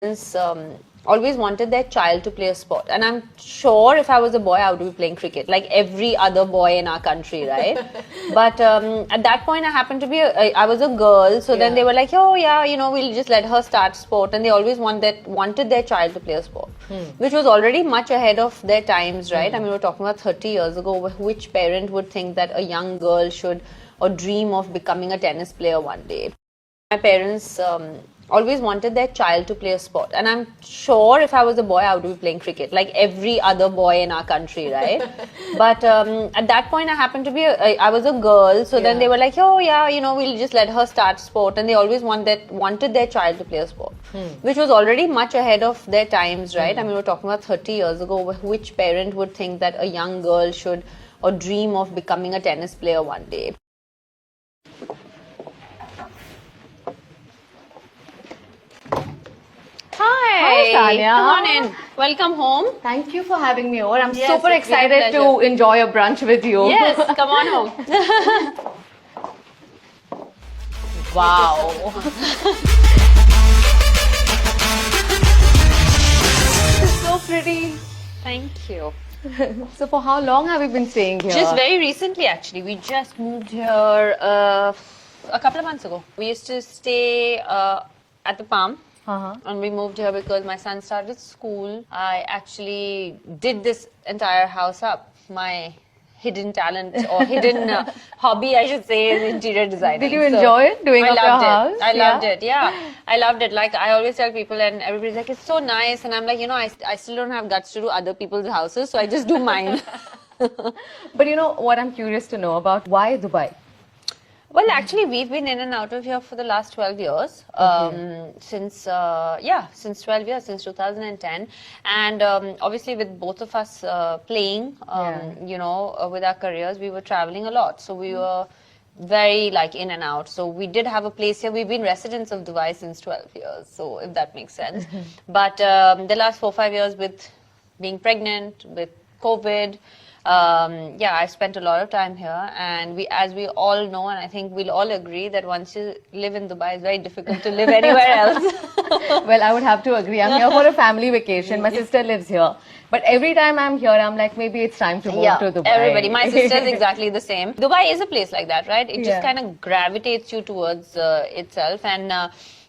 Parents always wanted their child to play a sport, and I'm sure if I was a boy I would be playing cricket like every other boy in our country, right? But at that point I happened to be I was a girl, so then they were like, oh yeah, we'll just let her start sport, and they always wanted their child to play a sport, which was already much ahead of their times, right? I mean, we're talking about 30 years ago. Which parent would think that a young girl should or dream of becoming a tennis player one day? My parents always wanted their child to play a sport, and I'm sure if I was a boy I would be playing cricket like every other boy in our country, right? But at that point I happened to be I was a girl, so then they were like, oh yeah, we'll just let her start sport, and they always wanted their child to play a sport, which was already much ahead of their times, right? I mean, we're talking about 30 years ago. Which parent would think that a young girl should or dream of becoming a tennis player one day? Hi, Sania. Come on in. Welcome home. Thank you for having me over. I'm Yes, super it's been a excited to pleasure. enjoy a brunch with you. Yes, come on home. Wow. This is so pretty. Thank you. So for how long have you been staying here? Just very recently, actually. We just moved here a couple of months ago. We used to stay at the Palm. And we moved here because my son started school. I actually did this entire house up. My hidden talent or hidden hobby, I should say, is interior designing. Did you enjoy it, doing up your house? I loved it. Yeah, I loved it. Like, I always tell people, and everybody's like, it's so nice. And I'm like, I still don't have guts to do other people's houses, so I just do mine. But what I'm curious to know about, why Dubai? Well, actually, we've been in and out of here for the last 12 years. Since 12 years, since 2010. And obviously, with both of us playing, with our careers, we were traveling a lot. So we were very in and out. So we did have a place here. We've been residents of Dubai since 12 years. So if that makes sense. But the last 4-5 years with being pregnant, with COVID, I spent a lot of time here, and as we all know, and I think we'll all agree that once you live in Dubai, it's very difficult to live anywhere else. Well, I would have to agree. I'm here for a family vacation. My sister lives here. But every time I'm here, I'm like, maybe it's time to move to Dubai. Everybody. My sister's exactly the same. Dubai is a place like that, right? It just kind of gravitates you towards itself, and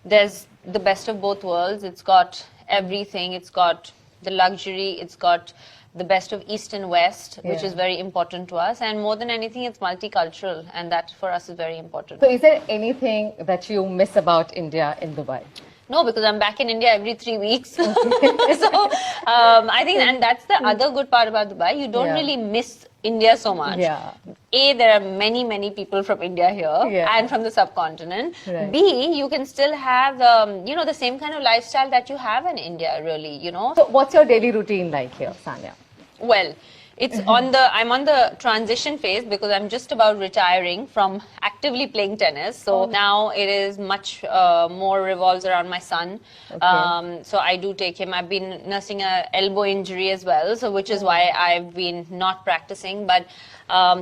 there's the best of both worlds. It's got everything. It's got the luxury. It's got the best of East and West, which is very important to us, and more than anything, it's multicultural, and that for us is very important. So is there anything that you miss about India in Dubai? No, because I'm back in India every 3 weeks. So I think, and that's the other good part about Dubai, you don't really miss India so much. A, there are many, many people from India here and from the subcontinent. B, you can still have, the same kind of lifestyle that you have in India, really, So what's your daily routine like here, Sania? Well, it's I'm on the transition phase because I'm just about retiring from actively playing tennis. So now it is much more revolves around my son. So I do take him. I've been nursing an elbow injury as well, so which is why I've been not practicing. But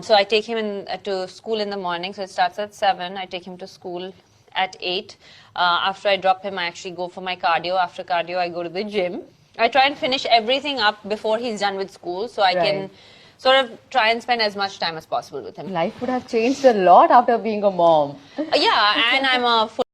so I take him to school in the morning. So it starts at 7. I take him to school at 8. After I drop him, I actually go for my cardio. After cardio, I go to the gym. I try and finish everything up before he's done with school, so I can sort of try and spend as much time as possible with him. Life would have changed a lot after being a mom. Yeah, and I'm a full